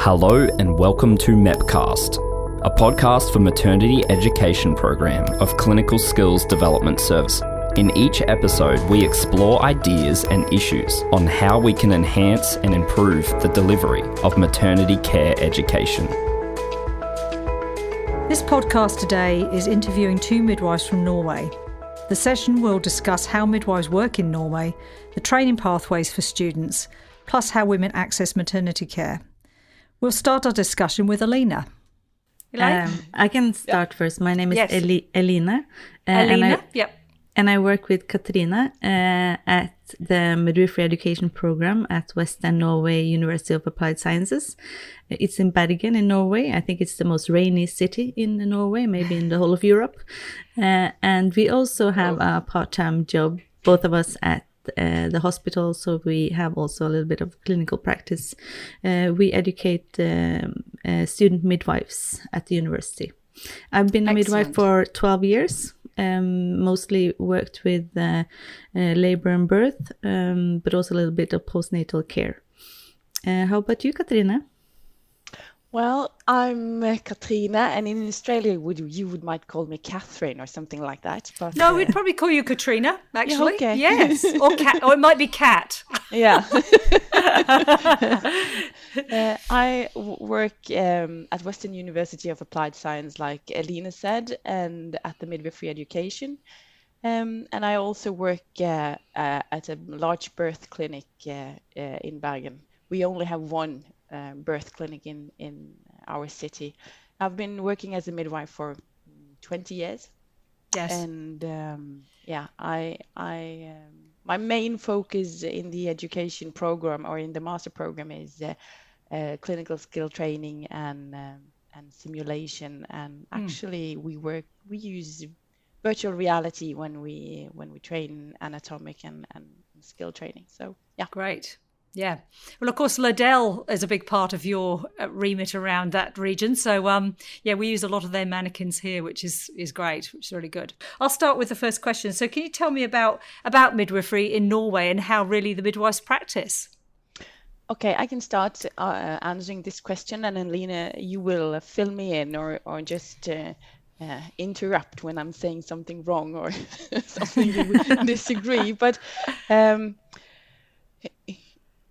Hello and welcome to MEPcast, a podcast for maternity education program of Clinical Skills Development Service. In each episode, we explore ideas and issues on how we can enhance and improve the delivery of maternity care education. This podcast today is interviewing two midwives from Norway. The session will discuss how midwives work in Norway, the training pathways for students, plus how women access maternity care. We'll start our discussion with Eline. I can start first. My name is Eline. Eline, And I work with Katrine at the Midwifery education program at Western Norway University of Applied Sciences. It's in Bergen in Norway. I think it's the most rainy city in Norway, maybe in the whole of Europe. And we also have a part-time job, both of us at the hospital, so we have also a little bit of clinical practice. We educate student midwives at the university. I've been a midwife for 12 years, mostly worked with labor and birth, but also a little bit of postnatal care. How about you, Katrine? Well, I'm Katrine, and in Australia, you might call me Catherine or something like that. But no, we'd probably call you Katrina, actually. Yeah, okay. Yes, or Cat, or it might be Cat. Yeah. I work at Western University of Applied Science, like Eline said, and at the Midwifery education. And I also work at a large birth clinic in Bergen. We only have one birth clinic in our city. I've been working as a midwife for 20 years. Yes. And my main focus in the education program or in the master program is clinical skill training and simulation. And actually, we use virtual reality when we train anatomic and skill training. So yeah, great. Yeah. Well, of course, Liddell is a big part of your remit around that region. So, we use a lot of their mannequins here, which is great, which is really good. I'll start with the first question. So can you tell me about midwifery in Norway and how really the midwives practice? Okay, I can start answering this question, and then Lena, you will fill me in or just interrupt when I'm saying something wrong or something you disagree. But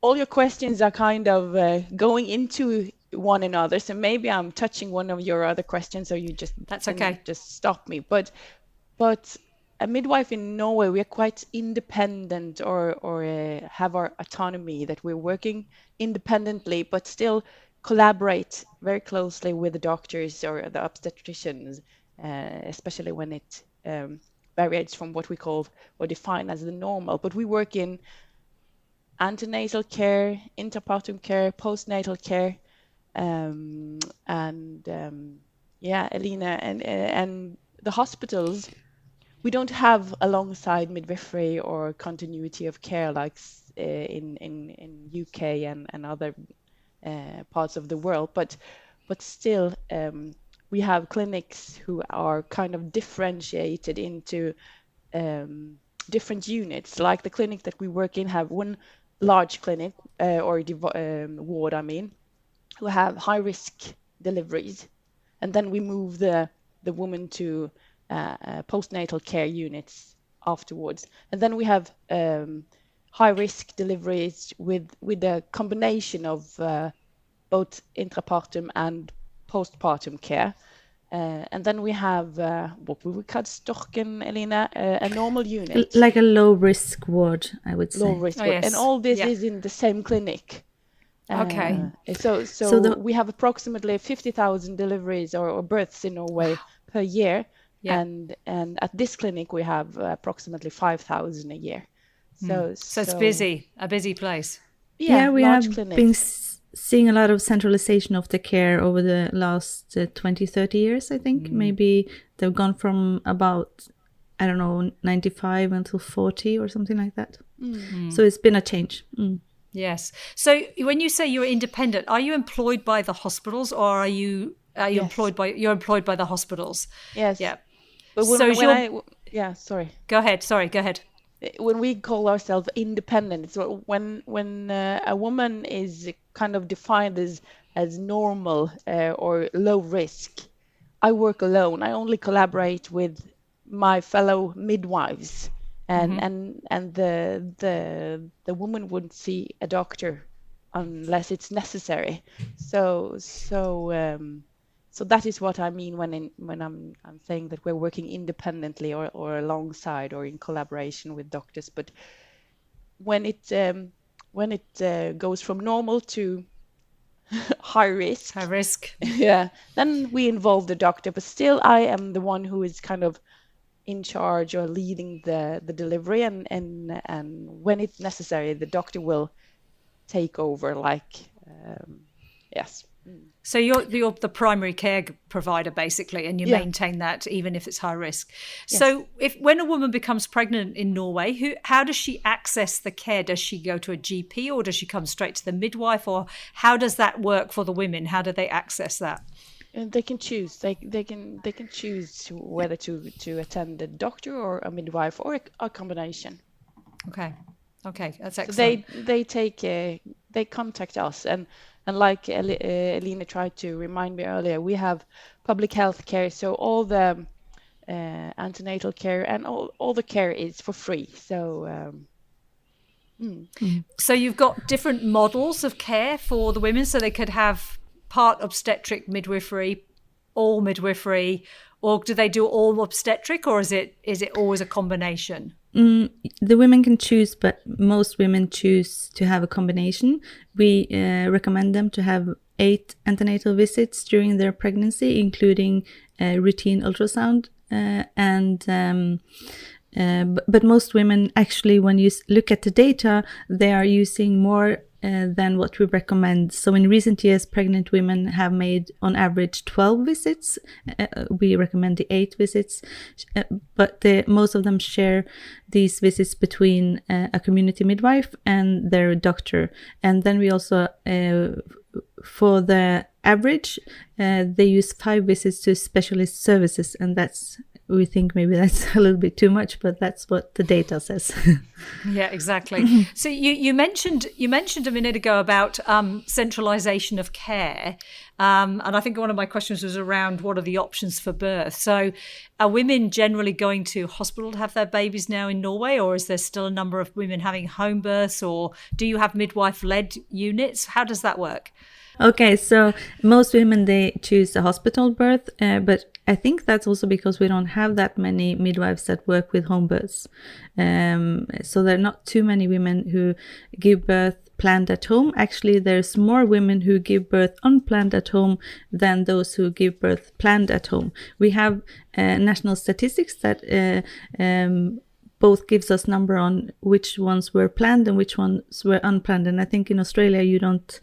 all your questions are kind of going into one another, so maybe I'm touching one of your other questions, or you that's okay. Just stop me. But a midwife in Norway, we are quite independent, or have our autonomy, that we're working independently, but still collaborate very closely with the doctors or the obstetricians, especially when it varies from what we call or define as the normal. But we work in antenatal care, interpartum care, postnatal care, Eline, and the hospitals. We don't have alongside midwifery or continuity of care like in UK and other parts of the world, but still we have clinics who are kind of differentiated into different units. Like the clinic that we work in have one large clinic ward, who have high risk deliveries, and then we move the woman to postnatal care units afterwards, and then we have high risk deliveries with a combination of both intrapartum and postpartum care. And then we have what we would call Storken, Elina, a normal unit. Like a low-risk ward, I would say. Low-risk ward. Yes. And all this is in the same clinic. Okay. So we have approximately 50,000 deliveries or births in Norway per year. Yeah. And at this clinic, we have approximately 5,000 a year. So it's busy, a busy place. Yeah, we have clinics. Been seeing a lot of centralization of the care over the last 20, 30 years, I think. Maybe they've gone from about, 95 until 40 or something like that. So it's been a change. Yes. So when you say you're independent, are you employed by the hospitals, or are you employed by the hospitals? Yes. Yeah. But sorry. Go ahead. when we call ourselves independent, so when a woman is kind of defined as normal or low risk, I work alone. I only collaborate with my fellow midwives, and the woman wouldn't see a doctor unless it's necessary. So that is what I mean when I'm saying that we're working independently or alongside or in collaboration with doctors. But when it goes from normal to high risk, yeah, then we involve the doctor. But still, I am the one who is kind of in charge or leading the delivery, and when it's necessary, the doctor will take over. Yes. So you're the primary care provider, basically, and you maintain that even if it's high risk. Yes. So when a woman becomes pregnant in Norway, how does she access the care? Does she go to a GP, or does she come straight to the midwife, or how does that work for the women? How do they access that? And they can choose. They can choose whether to attend a doctor or a midwife or a combination. Okay, that's excellent. So they contact us, and like Eline tried to remind me earlier, we have public health care, so all the antenatal care and all the care is for free. So So you've got different models of care for the women, so they could have part obstetric midwifery, all midwifery, or do they do all obstetric, or is it always a combination? The women can choose, but most women choose to have a combination. We recommend them to have 8 antenatal visits during their pregnancy, including routine ultrasound. But most women, actually, when you look at the data, they are using more than what we recommend. So in recent years, pregnant women have made on average 12 visits. We recommend the 8 visits, but most of them share these visits between a community midwife and their doctor. And then we also, for the average, they use 5 visits to specialist services, and we think maybe that's a little bit too much, but that's what the data says. Yeah, exactly. So you mentioned a minute ago about centralization of care, and I think one of my questions was around what are the options for birth. So are women generally going to hospital to have their babies now in Norway, or is there still a number of women having home births, or do you have midwife-led units? How does that work? Okay, so most women, they choose a hospital birth, but I think that's also because we don't have that many midwives that work with home births. So there are not too many women who give birth planned at home. Actually, there's more women who give birth unplanned at home than those who give birth planned at home. We have national statistics that both gives us number on which ones were planned and which ones were unplanned. And I think in Australia you don't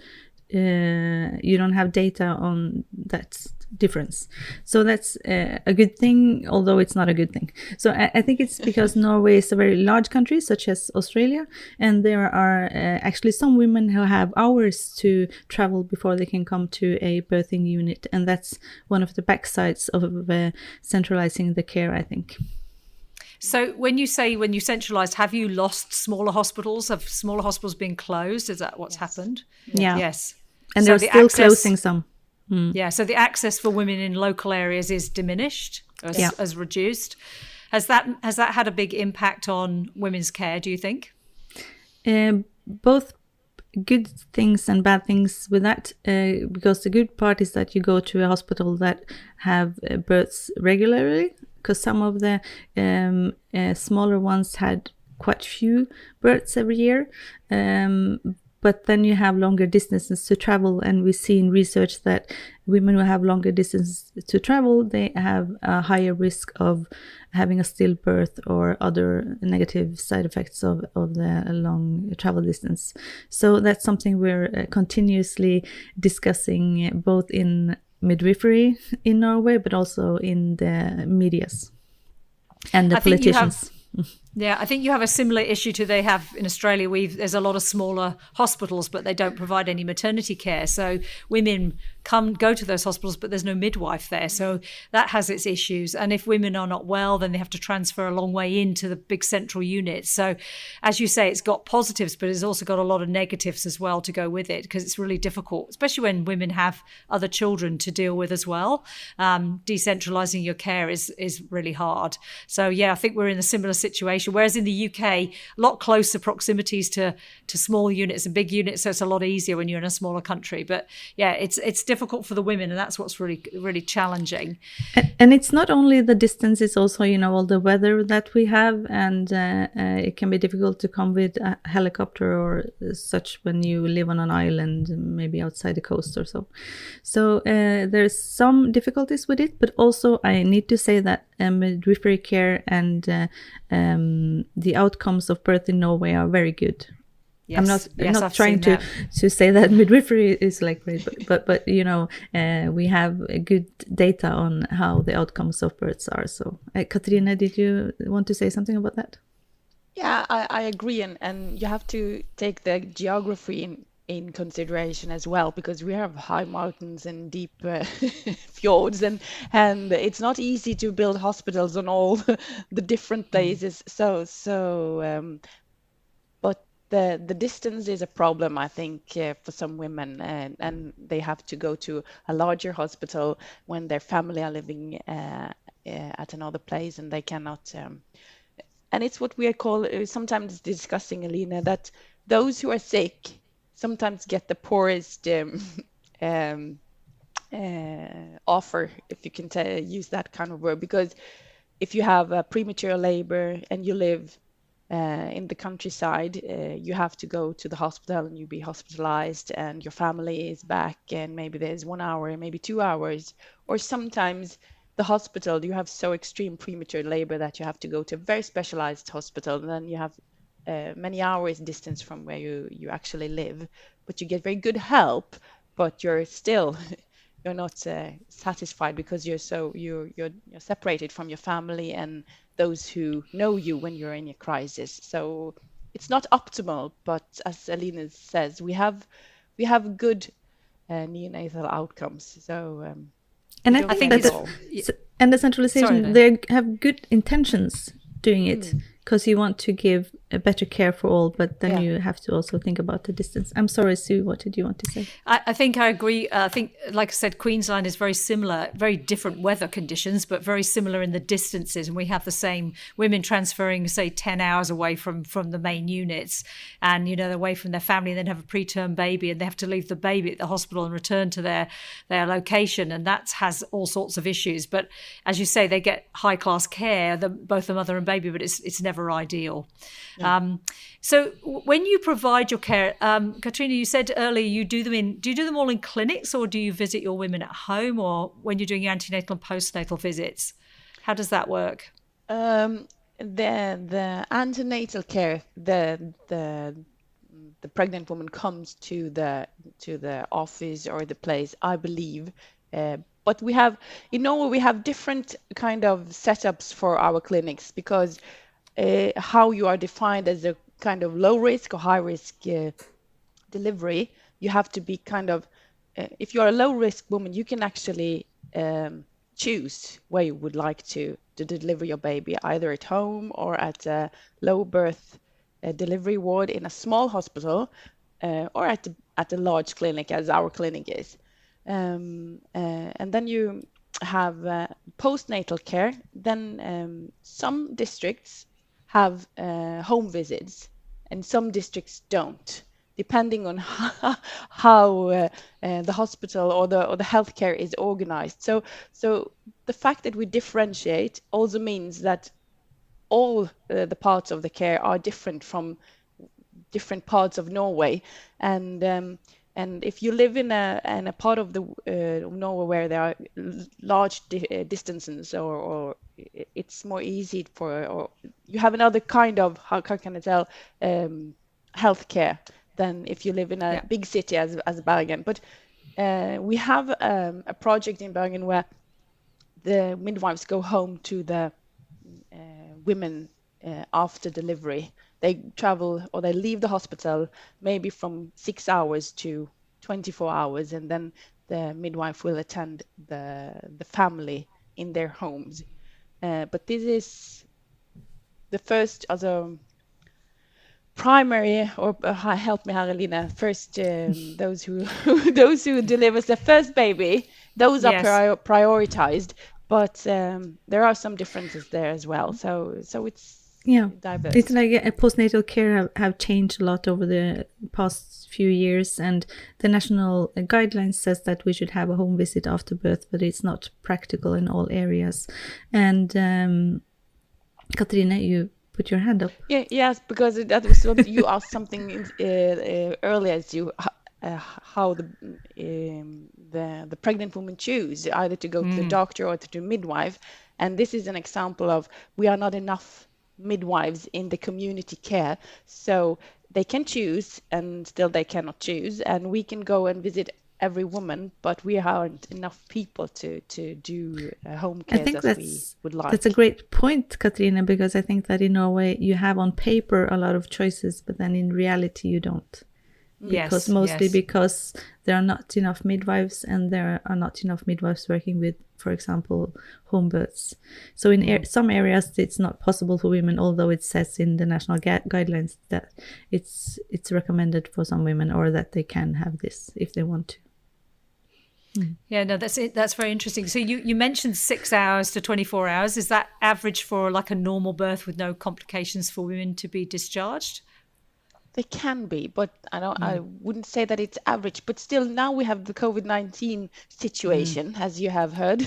have data on that difference. So that's a good thing, although it's not a good thing. So I think it's because Norway is a very large country, such as Australia, and there are actually some women who have hours to travel before they can come to a birthing unit, and that's one of the backsides of centralizing the care, I think. So when you centralised, have you lost smaller hospitals? Have smaller hospitals been closed? Is that what's happened? Yeah. Yes. And they're still closing some. Yeah, so the access for women in local areas is diminished, as reduced. Has that had a big impact on women's care, do you think? Both good things and bad things with that, because the good part is that you go to a hospital that have births regularly, because some of the smaller ones had quite few births every year. But then you have longer distances to travel, and we see in research that women who have longer distances to travel, they have a higher risk of having a stillbirth or other negative side effects of the long travel distance. So that's something we're continuously discussing, both in midwifery in Norway, but also in the medias and the politicians. Yeah, I think you have a similar issue to they have in Australia. There's a lot of smaller hospitals, but they don't provide any maternity care. So women go to those hospitals, but there's no midwife there. So that has its issues. And if women are not well, then they have to transfer a long way into the big central units. So as you say, it's got positives, but it's also got a lot of negatives as well to go with it, because it's really difficult, especially when women have other children to deal with as well. Decentralizing your care is really hard. So yeah, I think we're in a similar situation. Whereas in the UK, a lot closer proximities to small units and big units, so it's a lot easier when you're in a smaller country. But yeah, it's difficult for the women, and that's what's really, really challenging. And it's not only the distance, it's also, all the weather that we have, and it can be difficult to come with a helicopter or such when you live on an island, maybe outside the coast or so. So there's some difficulties with it, but also I need to say that midwifery care and the outcomes of birth in Norway are very good. Yes. I'm not trying to say that midwifery is like great, but we have good data on how the outcomes of births are. So, Katrine, did you want to say something about that? Yeah, I agree, and you have to take the geography in consideration as well, because we have high mountains and deep fjords, and it's not easy to build hospitals on all the different places. But the distance is a problem, I think, for some women, and they have to go to a larger hospital when their family are living at another place, and they cannot. And it's what we call sometimes discussing, Eline, that those who are sick sometimes get the poorest offer, if you can use that kind of word, because if you have a premature labor and you live in the countryside, you have to go to the hospital and you be hospitalized, and your family is back, and maybe there's 1 hour, maybe 2 hours, or sometimes the hospital, you have so extreme premature labor that you have to go to a very specialized hospital, and then you have many hours distance from where you actually live, but you get very good help, but you're not satisfied, because you're separated from your family and those who know you when you're in a crisis. So it's not optimal, but as Eline says, we have good neonatal outcomes. So and I think and the centralization, they have good intentions doing it, because you want to give a better care for all, but then you have to also think about the distance. I'm sorry, Sue, what did you want to say? I think I agree. I think, like I said, Queensland is very similar, very different weather conditions, but very similar in the distances. And we have the same women transferring, say, 10 hours away from the main units, and, they're away from their family, and then have a preterm baby, and they have to leave the baby at the hospital and return to their location. And that has all sorts of issues. But as you say, they get high class care, both the mother and baby, but it's never ideal. Yeah. So when you provide your care, Katrine, you said earlier do you do them all in clinics, or do you visit your women at home, or when you're doing your antenatal and postnatal visits? How does that work? The antenatal care, the pregnant woman comes to the office or the place, I believe. But we have different kind of setups for our clinics, because how you are defined as a kind of low risk or high risk delivery, you have to be kind of, if you're a low risk woman, you can actually choose where you would like to deliver your baby, either at home or at a low birth delivery ward in a small hospital, or at a large clinic, as our clinic is. And then you have postnatal care. Then some districts have home visits, and some districts don't, depending on how the hospital or the healthcare is organized. So the fact that we differentiate also means that all the parts of the care are different from different parts of Norway, and if you live in a part of the Norway where there are large distances, or it's more easy or you have another kind of, how can I tell, healthcare than if you live in a big city as Bergen. But we have a project in Bergen where the midwives go home to the women after delivery. They travel or they leave the hospital maybe from 6 hours to 24 hours, and then the midwife will attend the family in their homes. But this is the first primary, or help me, Eline, first those who those who delivers the first baby, those Yes. are prioritized, but there are some differences there as well. So it's diverse. It's like postnatal care have changed a lot over the past few years, and the national guidelines says that we should have a home visit after birth, but it's not practical in all areas. And Katrine, you put your hand up. Yes, because that was what you asked something earlier, as you how the pregnant woman choose either to go to the doctor or to the midwife, and this is an example of we are not enough midwives in the community care, so they can choose and still they cannot choose, and we can go and visit every woman, but we aren't enough people to do home care as we would like. That's a great point, Katrine, because I think that in Norway you have on paper a lot of choices, but then in reality you don't. Because because there are not enough midwives, and there are not enough midwives working with, for example, home births. So in some areas it's not possible for women, although it says in the national guidelines that it's recommended for some women, or that they can have this if they want to. Yeah, no, that's it. That's very interesting. So you mentioned 6 hours to 24 hours. Is that average for like a normal birth with no complications for women to be discharged? They can be, but I wouldn't say that it's average. But still, now we have the COVID-19 situation, as you have heard.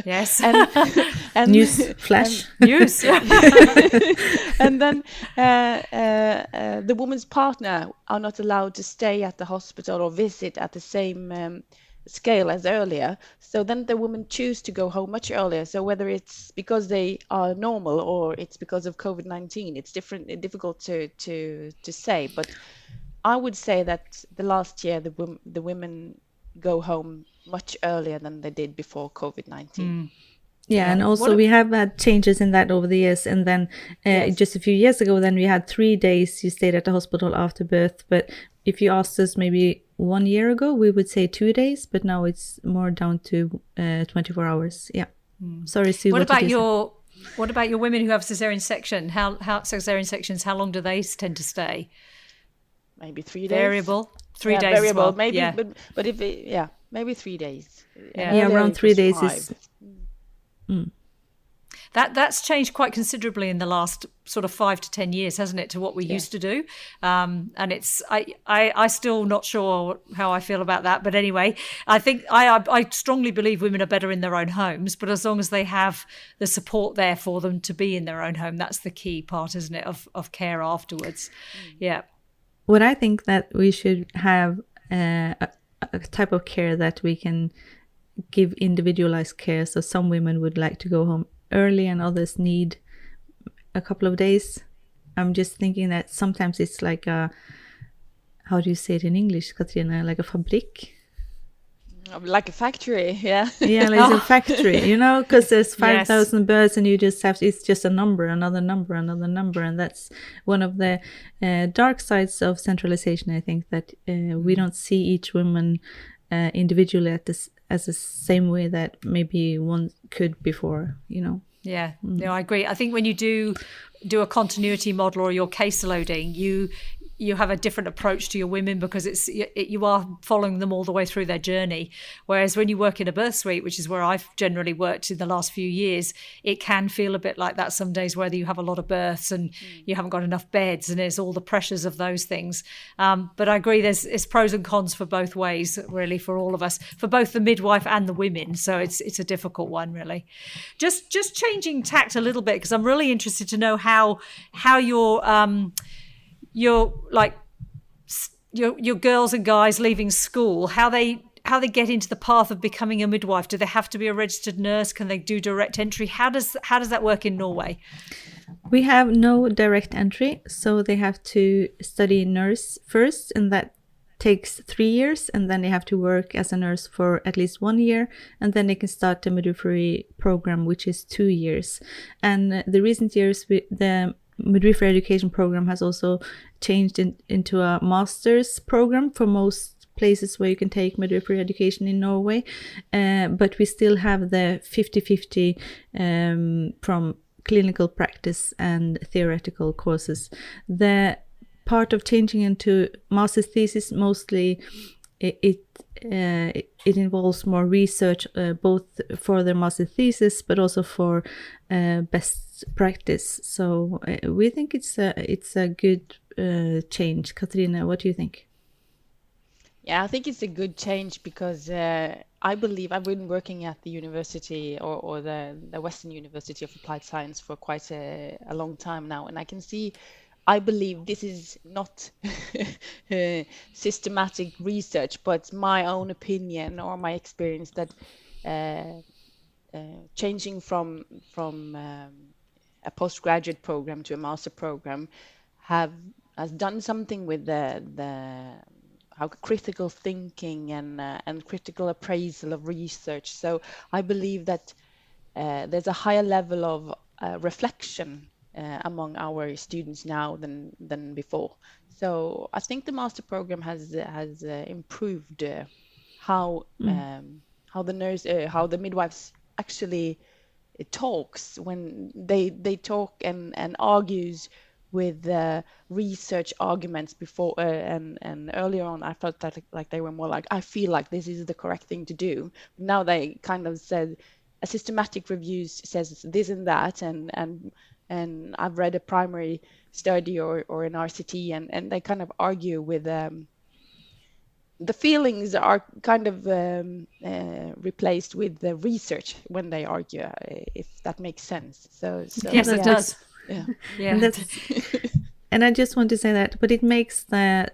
Yes. and news flash. News. And then the woman's partner are not allowed to stay at the hospital or visit at the same scale as earlier. So then the women choose to go home much earlier. So whether it's because they are normal or it's because of COVID-19, it's difficult to say. But I would say that the last year the women go home much earlier than they did before COVID-19. Yeah, and also we have had changes in that over the years. And then just a few years ago, then we had 3 days you stayed at the hospital after birth. But if you asked us maybe 1 year ago, we would say 2 days, but now it's more down to 24 hours. Yeah. Sorry, Sue. What about your women who have cesarean section? How cesarean sections? How long do they tend to stay? Maybe 3 days. Variable. 3 days. Variable. As well. Maybe, yeah. but if maybe 3 days. Yeah, around 3 days is. That's changed quite considerably in the last sort of 5 to 10 years, hasn't it, to what we used to do? And it's I still not sure how I feel about that. But anyway, I think I strongly believe women are better in their own homes, but as long as they have the support there for them to be in their own home, that's the key part, isn't it, of care afterwards. Yeah. What I think that we should have a type of care that we can give individualized care. So some women would like to go home early and others need a couple of days. I'm just thinking that sometimes it's like how do you say it in English, Katrina? Like a fabrik? Like a factory, yeah. Yeah, like a factory, because there's 5,000 birds and you just have, it's just a number, another number, another number. And that's one of the dark sides of centralization, I think, that we don't see each woman individually as the same way that maybe one could before, Yeah, no, I agree. I think when you do a continuity model or your case loading, you have a different approach to your women because you are following them all the way through their journey. Whereas when you work in a birth suite, which is where I've generally worked in the last few years, it can feel a bit like that some days, whether you have a lot of births and you haven't got enough beds, and there's all the pressures of those things. But I agree, it's pros and cons for both ways, really, for all of us, for both the midwife and the women. So it's a difficult one, really. Just changing tact a little bit, because I'm really interested to know how your girls and guys leaving school, how they get into the path of becoming a midwife. Do they have to be a registered nurse? Can they do direct entry? How does that work in Norway? We have no direct entry, so they have to study nurse first, and that takes 3 years, and then they have to work as a nurse for at least 1 year, and then they can start the midwifery program, which is 2 years. And the recent years, the midwifery education program has also changed into a master's program for most places where you can take midwifery education in Norway, but we still have the 50-50 from clinical practice and theoretical courses. The part of changing into master's thesis, mostly it involves more research, both for the master thesis but also for best practice. So we think it's a good change. Katrine, what do you think? Yeah, I think it's a good change because I believe I've been working at the university or the Western University of Applied Science for quite a long time now, and I believe this is not systematic research, but my own opinion or my experience that changing from a postgraduate program to a master program has done something with the how critical thinking and critical appraisal of research. So I believe that there's a higher level of reflection among our students now than before. So I think the master program has improved how the midwives actually talks when they talk and argues with research arguments before and earlier on I felt that like they were more like, I feel like this is the correct thing to do. Now they kind of said a systematic review says this and that, and I've read a primary study or an RCT, and they kind of argue with the feelings are kind of replaced with the research when they argue, if that makes sense. So yes, it does. Yeah. And I just want to say that, but it makes the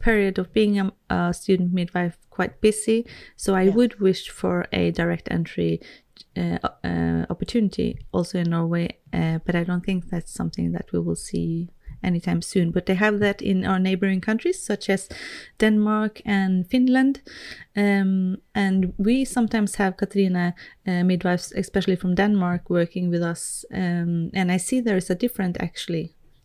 period of being a student midwife quite busy. So I would wish for a direct entry opportunity also in Norway, but I don't think that's something that we will see anytime soon. But they have that in our neighboring countries such as Denmark and Finland, and we sometimes have Katrine midwives, especially from Denmark, working with us, and I see there's a difference.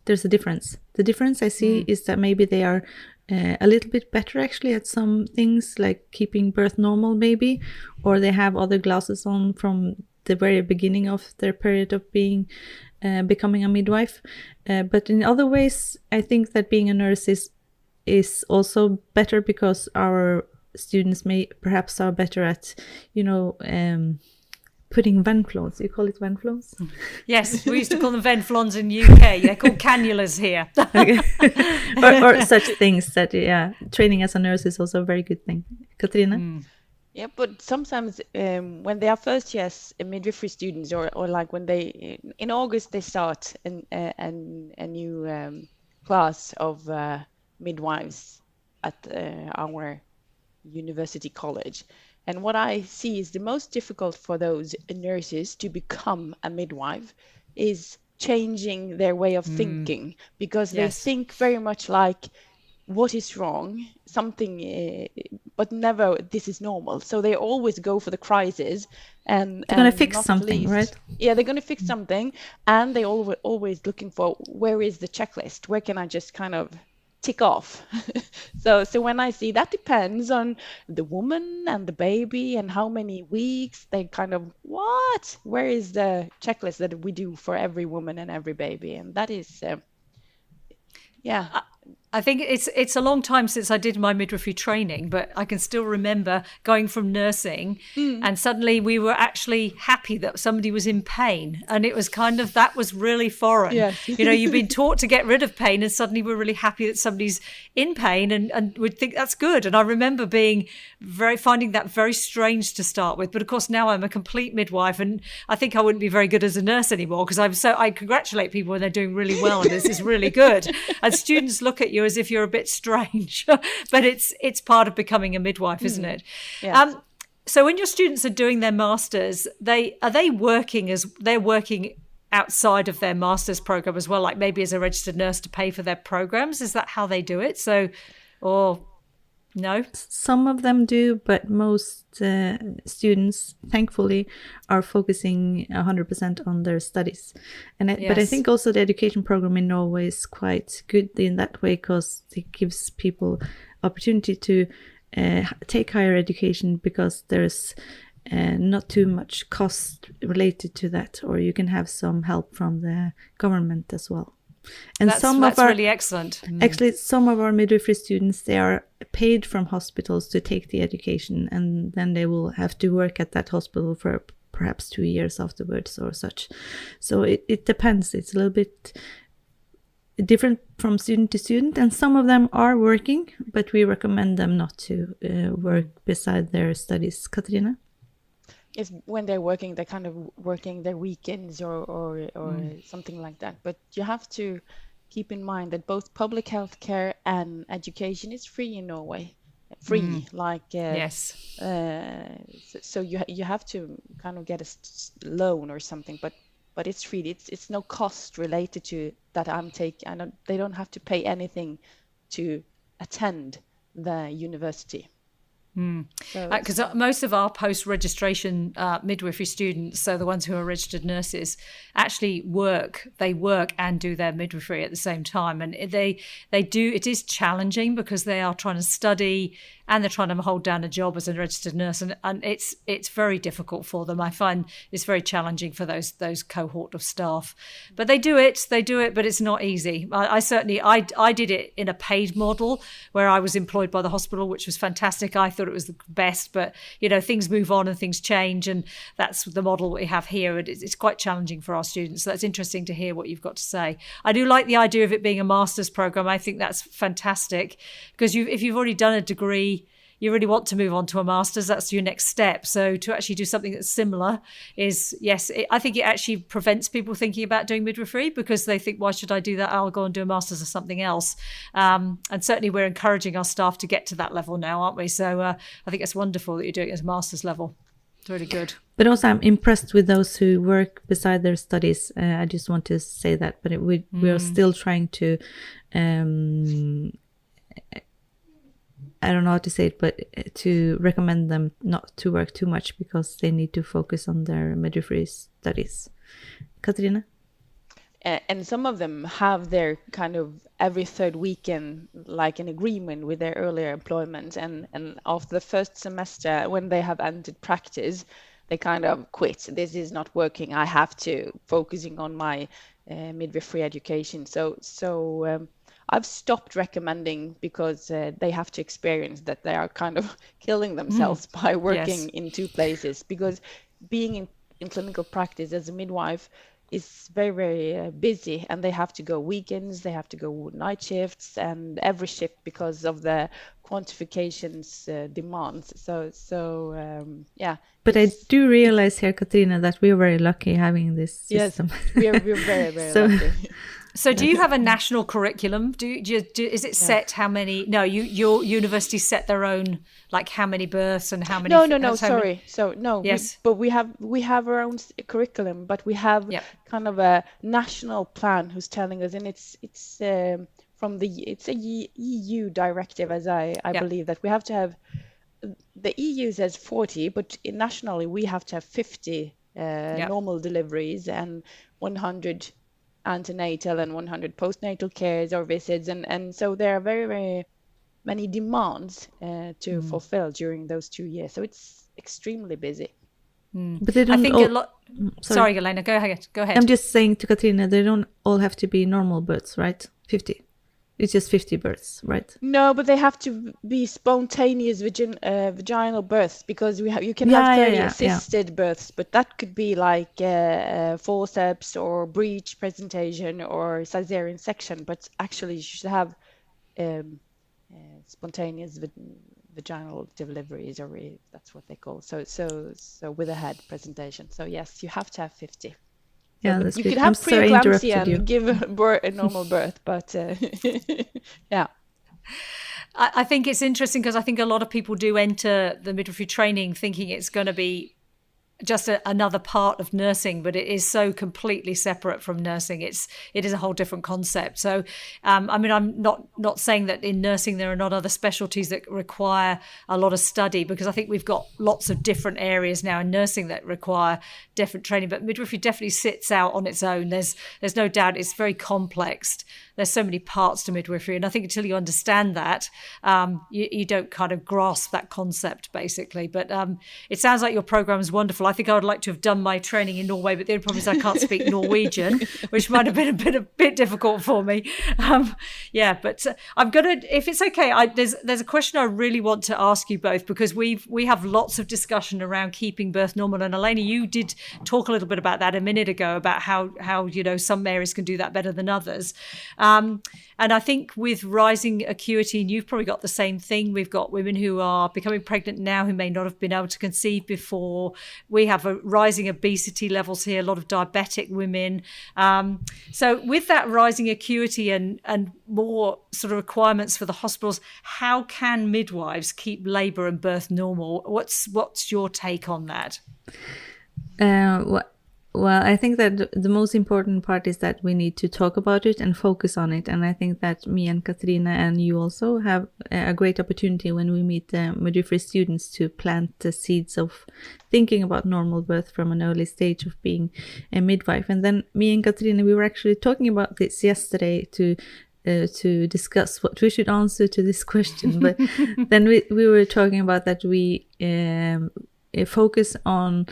The difference I see is that maybe they are a little bit better actually at some things like keeping birth normal maybe, or they have other glasses on from the very beginning of their period of being becoming a midwife, but in other ways I think that being a nurse is also better because our students may perhaps are better at putting venflons. You call it venflons? Yes, we used to call them venflons in UK. They're called cannulas here. or such things that training as a nurse is also a very good thing. Katrine? Yeah, but sometimes when they are first years midwifery students, or like when they in August they start a new class of midwives at our university college, and what I see is the most difficult for those nurses to become a midwife is changing their way of thinking, because they think very much like, what is wrong, something, but never this is normal. So they always go for the crisis, and they're going to fix something, right? Yeah, they're going to fix something, and they always looking for, where is the checklist? Where can I just kind of tick off? So when I see that depends on the woman and the baby and how many weeks, they kind of, what? Where is the checklist that we do for every woman and every baby? And that is, I think it's a long time since I did my midwifery training, but I can still remember going from nursing and suddenly we were actually happy that somebody was in pain. And it was kind of, that was really foreign. Yes. You've been taught to get rid of pain, and suddenly we're really happy that somebody's in pain and would think that's good. And I remember finding that very strange to start with. But of course, now I'm a complete midwife, and I think I wouldn't be very good as a nurse anymore, because I congratulate people when they're doing really well, and this is really good. And students look at you as if you're a bit strange, but it's part of becoming a midwife, isn't it? Yes. So when your students are doing their masters, they're working outside of their master's program as well, like maybe as a registered nurse to pay for their programs? Is that how they do it? So, or No? Some of them do, but most students, thankfully, are focusing 100% on their studies. But I think also the education program in Norway is quite good in that way, because it gives people opportunity to take higher education, because there's not too much cost related to that, or you can have some help from the government as well. And that's really excellent. Actually, some of our midwifery students, they are paid from hospitals to take the education, and then they will have to work at that hospital for perhaps 2 years afterwards or such. So it depends. It's a little bit different from student to student, and some of them are working, but we recommend them not to work beside their studies. Katrine? If when they're working, they're kind of working their weekends or something like that. But you have to keep in mind that both public health care and education is free in Norway. Free, yes. So you have to kind of get a loan or something, but it's free. It's no cost related to that. They don't have to pay anything to attend the university. Because most of our post-registration midwifery students, so the ones who are registered nurses, actually work and do their midwifery at the same time, and it is challenging, because they are trying to study and they're trying to hold down a job as a registered nurse, and it's very difficult for them. I find it's very challenging for those cohort of staff, but they do it, but it's not easy. I certainly did it in a paid model where I was employed by the hospital, which was fantastic. I thought it was the best, but things move on and things change, and that's the model we have here. It's quite challenging for our students. So that's interesting to hear what you've got to say. I do like the idea of it being a master's program. I think that's fantastic, because if you've already done a degree, you really want to move on to a master's. That's your next step. So to actually do something that's similar is, I think it actually prevents people thinking about doing midwifery, because they think, why should I do that? I'll go and do a master's or something else. And certainly we're encouraging our staff to get to that level now, aren't we? So I think it's wonderful that you're doing it as a master's level. It's really good. But also I'm impressed with those who work beside their studies. I just want to say that, but we are still trying to I don't know how to say it, but to recommend them not to work too much, because they need to focus on their midwifery studies. Katrine? And some of them have their kind of every third weekend, like an agreement with their earlier employment. And after the first semester, when they have entered practice, they kind of quit. This is not working. I have to focusing on my midwifery education. So I've stopped recommending, because they have to experience that they are kind of killing themselves by working in two places, because being in clinical practice as a midwife is very, very busy, and they have to go weekends, they have to go night shifts, and every shift, because of the quantifications demands. So. But I do realize here, Katrine, that we're very lucky having this system. Yes, we're very, very lucky. So do you have a national curriculum? Is it set how many? No, your university set their own, like how many births and how many? No. Sorry. So no. Yes. But we have our own curriculum, but we have kind of a national plan who's telling us, and it's from it's a EU directive, as I believe, that we have to have. The EU says 40, but nationally we have to have 50 normal deliveries and 100 antenatal and 100 postnatal cares or visits, and so there are very, very many demands to fulfill during those 2 years. So it's extremely busy. But they don't. I think a lot. Sorry, Elena, go ahead. I'm just saying to Katrine, they don't all have to be normal births, right? 50. It's just 50 births, right? No, but they have to be spontaneous vaginal births, because you can have 30 assisted births, but that could be like forceps or breech presentation or cesarean section. But actually, you should have spontaneous vaginal deliveries, or that's what they call. So with a head presentation. So yes, you have to have 50. Yeah, that's you good. could have preeclampsia and give a normal birth, but yeah. I think it's interesting, because I think a lot of people do enter the midwifery training thinking it's going to be just another part of nursing, but it is so completely separate from nursing. It is a whole different concept. So, I mean, I'm not saying that in nursing there are not other specialties that require a lot of study, because I think we've got lots of different areas now in nursing that require different training. But midwifery definitely sits out on its own. There's no doubt it's very complex. There's so many parts to midwifery, and I think until you understand that, you don't kind of grasp that concept, basically. But it sounds like your program is wonderful. I think I would like to have done my training in Norway, but the only problem is I can't speak Norwegian, which might have been a bit difficult for me. But I'm gonna, if it's okay, there's a question I really want to ask you both, because we have lots of discussion around keeping birth normal, and Elena, you did talk a little bit about that a minute ago, about how some areas can do that better than others. And I think with rising acuity, and you've probably got the same thing, we've got women who are becoming pregnant now who may not have been able to conceive before. We have a rising obesity levels here, a lot of diabetic women. So with that rising acuity and more sort of requirements for the hospitals, how can midwives keep labour and birth normal? What's your take on that? Well, I think that the most important part is that we need to talk about it and focus on it. And I think that me and Katrine and you also have a great opportunity when we meet the midwifery students to plant the seeds of thinking about normal birth from an early stage of being a midwife. And then me and Katrine, we were actually talking about this yesterday to discuss what we should answer to this question. But then we were talking about that we focus on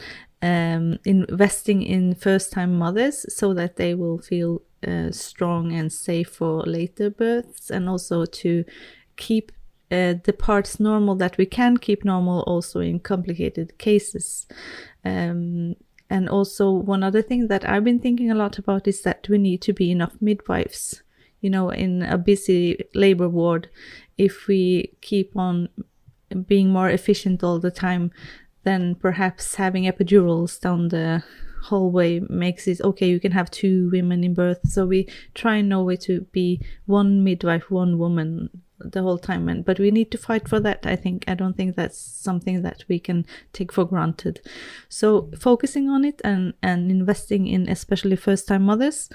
investing in first-time mothers so that they will feel strong and safe for later births, and also to keep the parts normal that we can keep normal also in complicated cases. And also one other thing that I've been thinking a lot about is that we need to be enough midwives. In a busy labor ward, if we keep on being more efficient all the time, then perhaps having epidurals down the hallway makes it okay, you can have 2 women in birth. So we try in Norway to be 1 midwife, 1 woman the whole time. But we need to fight for that, I think. I don't think that's something that we can take for granted. So focusing on it and investing in especially first-time mothers,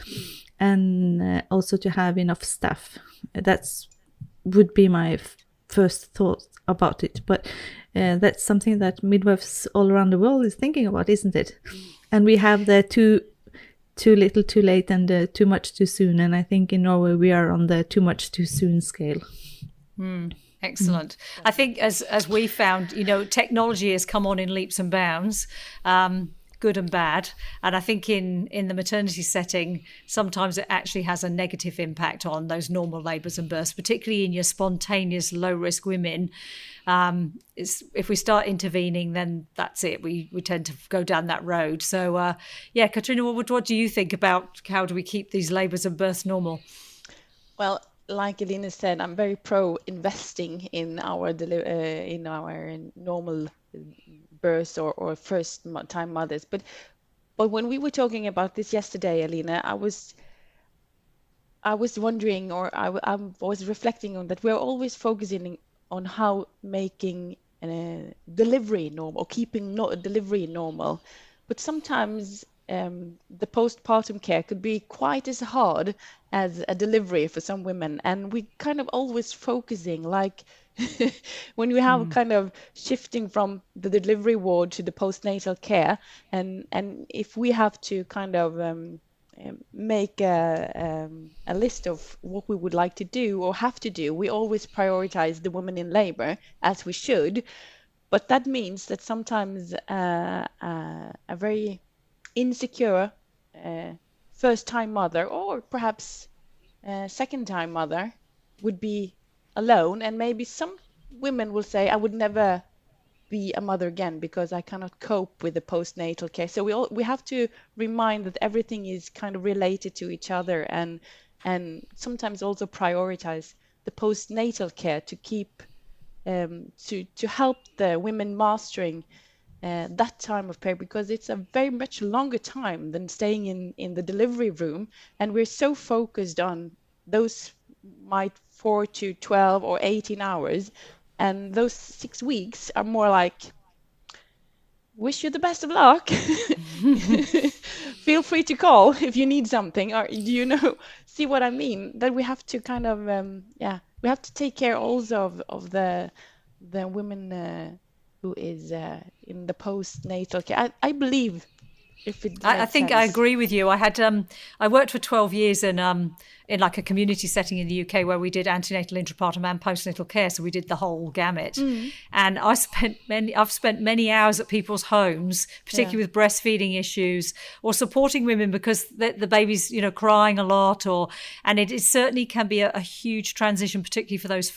and also to have enough staff. That's would be my first thought about it. But that's something that midwives all around the world is thinking about, isn't it? And we have the too little too late and too much too soon. And I think in Norway we are on the too much too soon scale. Excellent. I think as we found, technology has come on in leaps and bounds. Good and bad. And I think in the maternity setting, sometimes it actually has a negative impact on those normal labours and births, particularly in your spontaneous low-risk women. If we start intervening, then that's it. We tend to go down that road. So, Katrine, what do you think about how do we keep these labours and births normal? Well, like Eline said, I'm very pro investing in our normal births or first time mothers. But when we were talking about this yesterday, Eline, I was wondering, or I was reflecting on that we're always focusing on how making delivery normal, or keeping delivery normal. But sometimes the postpartum care could be quite as hard as a delivery for some women. And we kind of always focusing like when we have kind of shifting from the delivery ward to the postnatal care, and if we have to kind of make a list of what we would like to do or have to do, we always prioritize the woman in labor, as we should. But that means that sometimes a very insecure first-time mother, or perhaps second-time mother, would be alone, and maybe some women will say, I would never be a mother again because I cannot cope with the postnatal care. So we have to remind that everything is kind of related to each other, and sometimes also prioritize the postnatal care to keep to help the women mastering that time of period, because it's a very much longer time than staying in the delivery room, and we're so focused on those 4 to 12 or 18 hours, and those 6 weeks are more like wish you the best of luck. Feel free to call if you need something, or see what I mean? That we have to kind of, we have to take care also of the women who is in the postnatal care. I believe, if it I makes think sense. I agree with you. I had I worked for 12 years in like a community setting in the UK where we did antenatal, intrapartum and postnatal care. So we did the whole gamut. And I've spent many hours at people's homes, particularly with breastfeeding issues or supporting women because the baby's, crying a lot, and it certainly can be a huge transition, particularly for those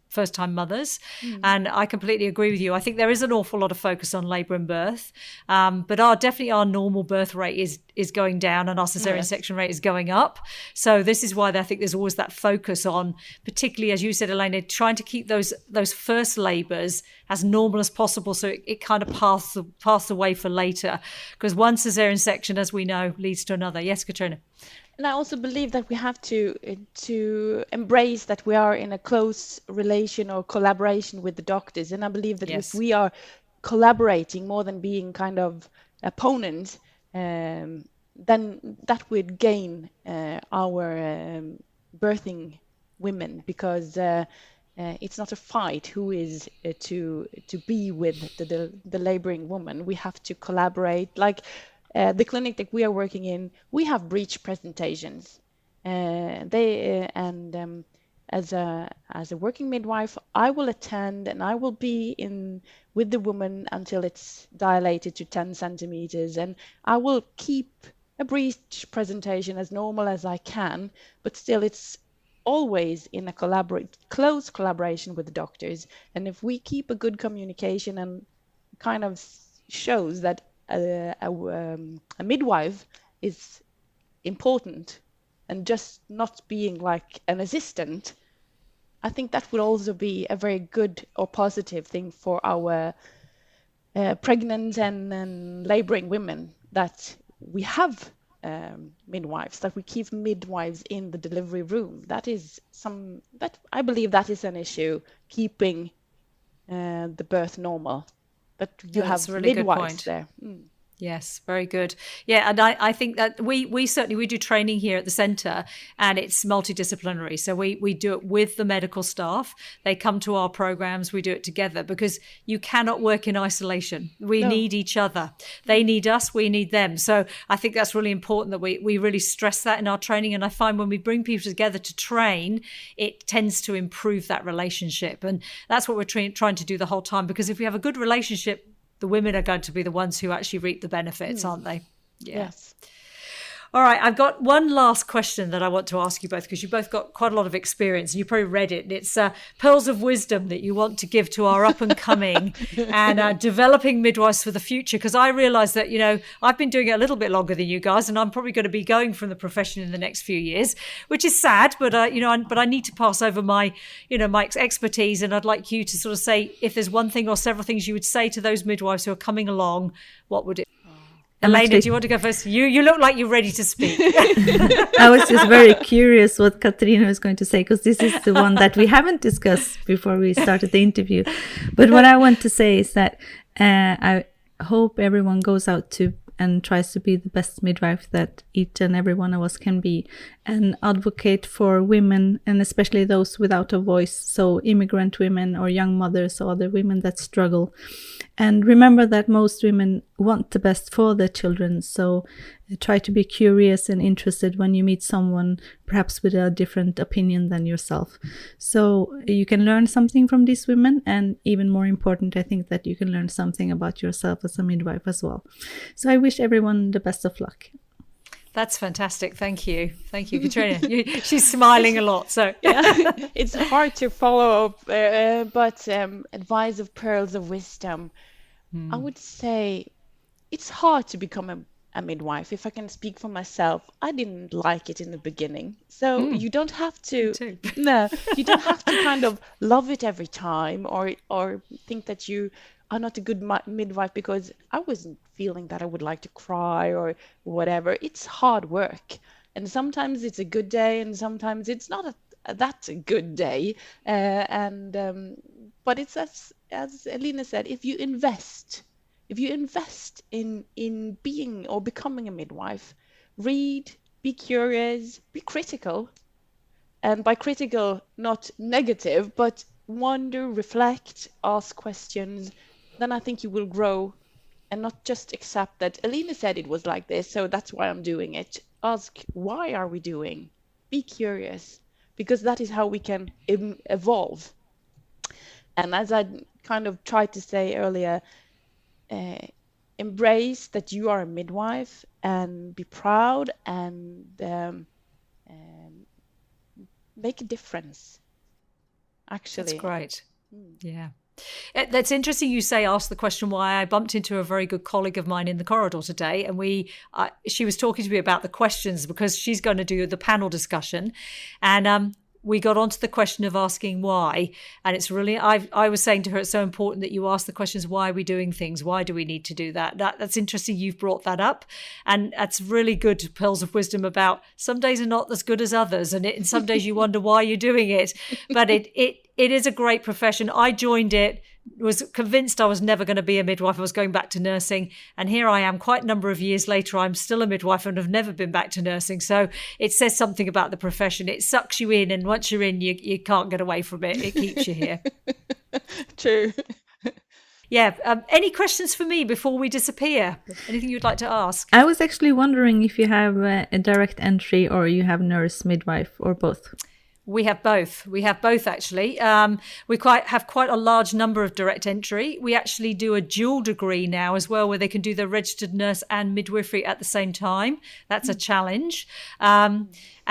first-time mothers. And I completely agree with you. I think there is an awful lot of focus on labour and birth, but definitely our normal birth rate is going down and our caesarean section rate is going up. So this is why I think there's always that focus on, particularly as you said, Elaine, trying to keep those first labours as normal as possible, so it kind of paths the way for later, because one caesarean section, as we know, leads to another. Yes, Katrine? And I also believe that we have to embrace that we are in a close relation or collaboration with the doctors. And I believe that if we are collaborating more than being kind of opponents, then that would gain our birthing women, because it's not a fight who is to be with the laboring woman. We have to collaborate. Like the clinic that we are working in, we have breech presentations. As a working midwife, I will attend and I will be in with the woman until it's dilated to 10 centimeters, and I will keep a breech presentation as normal as I can, but still it's always in a close collaboration with the doctors. And if we keep a good communication and kind of shows that a midwife is important and just not being like an assistant, I think that would also be a very good or positive thing for our pregnant and laboring women, that we have midwives, that we keep midwives in the delivery room. That I believe that is an issue, keeping the birth normal, that you have really midwives there. Yes, very good. Yeah, and I think that we certainly do training here at the centre, and it's multidisciplinary. So we do it with the medical staff. They come to our programs. We do it together, because you cannot work in isolation. We need each other. They need us. We need them. So I think that's really important that we really stress that in our training. And I find when we bring people together to train, it tends to improve that relationship. And that's what we're trying to do the whole time, because if we have a good relationship, the women are going to be the ones who actually reap the benefits, aren't they? Yeah. Yes. All right, I've got one last question that I want to ask you both, because you both got quite a lot of experience and you probably read it. And it's pearls of wisdom that you want to give to our up and coming and developing midwives for the future. Because I realise that, I've been doing it a little bit longer than you guys, and I'm probably going to be going from the profession in the next few years, which is sad. But but I need to pass over my expertise, and I'd like you to sort of say, if there's one thing or several things you would say to those midwives who are coming along, what would it? Elaine, do you want to go first? You look like you're ready to speak. I was just very curious what Katrine was going to say, because this is the one that we haven't discussed before we started the interview. But what I want to say is that I hope everyone goes out to and tries to be the best midwife that each and every one of us can be, and advocate for women, and especially those without a voice, so immigrant women or young mothers or other women that struggle. And remember that most women want the best for their children, so try to be curious and interested when you meet someone perhaps with a different opinion than yourself. So you can learn something from these women, and even more important, I think that you can learn something about yourself as a midwife as well. So I wish everyone the best of luck. That's fantastic. Thank you, Katrine. She's smiling a lot. So yeah, it's hard to follow up, but advice of pearls of wisdom. I would say it's hard to become a midwife. If I can speak for myself, I didn't like it in the beginning. So you don't have to. No, you don't have to kind of love it every time, or think that you are not a good midwife, because I wasn't feeling that I would like to cry or whatever. It's hard work, and sometimes it's a good day, and sometimes it's not that's a good day. But it's as Eline said, if you invest if you invest in being or becoming a midwife, read, be curious, be critical. And by critical, not negative, but wonder, reflect, ask questions, then I think you will grow and not just accept that Eline said it was like this, so that's why I'm doing it. Ask, why are we doing? Be curious, because that is how we can evolve. And as I kind of tried to say earlier, embrace that you are a midwife and be proud and make a difference. Actually, that's great. Yeah. That's interesting you say ask the question why. I bumped into a very good colleague of mine in the corridor today, and she was talking to me about the questions because she's going to do the panel discussion, and we got onto the question of asking why. And it's really, I was saying to her, it's so important that you ask the questions, why are we doing things? Why do we need to do that? That's interesting you've brought that up. And that's really good pearls of wisdom about some days are not as good as others. And some days you wonder why you're doing it. But it is a great profession. I joined it, was convinced I was never going to be a midwife. I was going back to nursing. And here I am quite a number of years later. I'm still a midwife and have never been back to nursing. So it says something about the profession. It sucks you in. And once you're in, you can't get away from it. It keeps you here. True. Yeah. Any questions for me before we disappear? Anything you'd like to ask? I was actually wondering if you have a direct entry or you have nurse, midwife, or both. We have both. We have both, actually. We have quite a large number of direct entry. We actually do a dual degree now as well, where they can do the registered nurse and midwifery at the same time. That's a challenge. And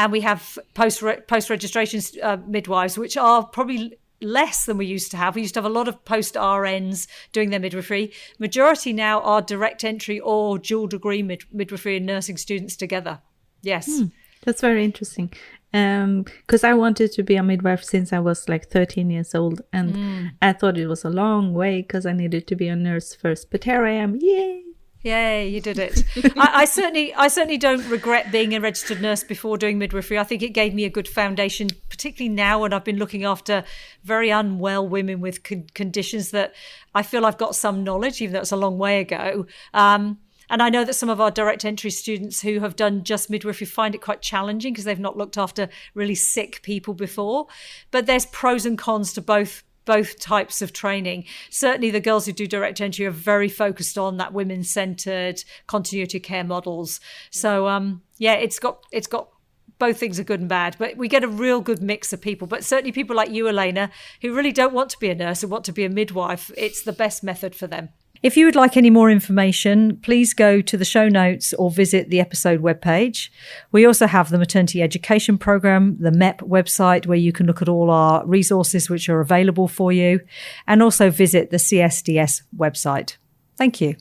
we have post-registration midwives, which are probably less than we used to have. We used to have a lot of post-RNs doing their midwifery. Majority now are direct entry or dual degree midwifery and nursing students together. Yes. That's very interesting. Because I wanted to be a midwife since I was like 13 years old, and I thought it was a long way because I needed to be a nurse first. But here I am, yay! Yay, you did it. I certainly don't regret being a registered nurse before doing midwifery. I think it gave me a good foundation, particularly now when I've been looking after very unwell women with conditions that I feel I've got some knowledge, even though it's a long way ago. And I know that some of our direct entry students who have done just midwifery find it quite challenging because they've not looked after really sick people before. But there's pros and cons to both types of training. Certainly the girls who do direct entry are very focused on that women-centred continuity care models. So it's got both things are good and bad, but we get a real good mix of people. But certainly people like you, Elena, who really don't want to be a nurse and want to be a midwife, it's the best method for them. If you would like any more information, please go to the show notes or visit the episode webpage. We also have the maternity education program, the MEP website, where you can look at all our resources which are available for you, and also visit the CSDS website. Thank you.